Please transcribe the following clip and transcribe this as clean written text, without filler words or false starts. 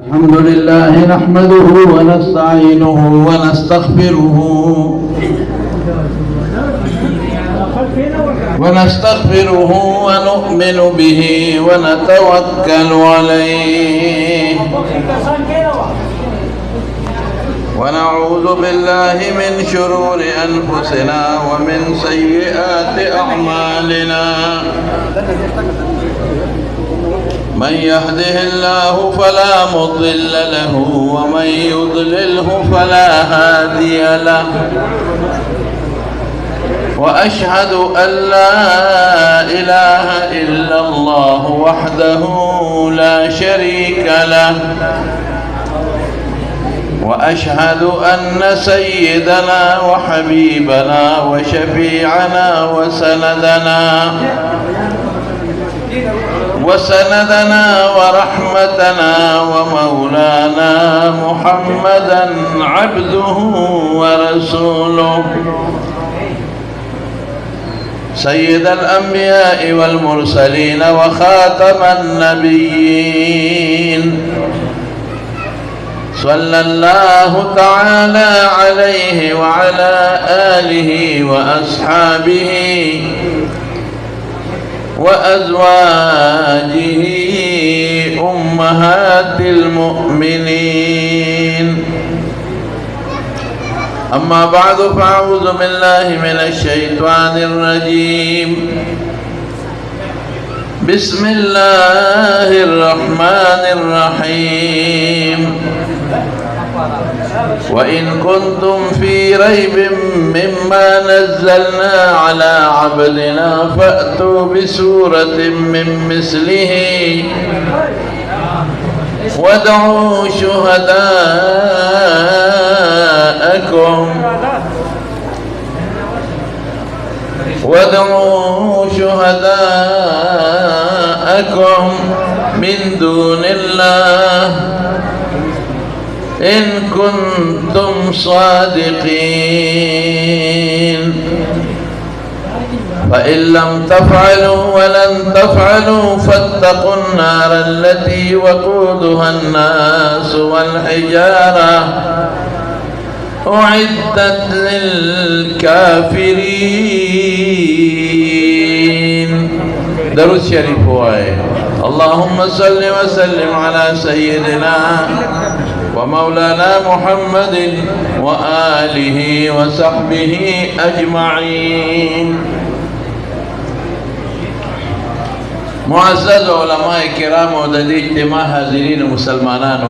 الحمد لله نحمده ونستعينه ونستغفره ونؤمن به ونتوكل عليه ونعوذ بالله من شرور أنفسنا ومن سيئات أعمالنا. من يهده الله فلا مضل له ومن يضلله فلا هادي له. وأشهد أن لا إله إلا الله وحده لا شريك له. وأشهد أن سيدنا وحبيبنا وشفيعنا وسندنا ورحمتنا ومولانا محمدا عبده ورسوله سيد الأنبياء والمرسلين وخاتم النبيين. صلى الله تعالى عليه وعلى آله وأصحابه وأزواجه أمهات المؤمنين. أما بعد فأعوذ بالله من الشيطان الرجيم. بسم الله الرحمن الرحيم. وإن كنتم في ريب مما نزلنا على عبدنا فأتوا بسورة من مثله وادعوا شهداءكم من دون الله إن كنتم صادقين. فإن لم تفعلوا ولن تفعلوا فاتقوا النار التي وقودها الناس والحجارة أعدت للكافرين. درود شريف واي. اللهم صل وسلم على سيدنا ومولانا محمد وآله وصحبه أجمعين. معزز علماء کرام و د اجتماع حاضرین مسلمانانو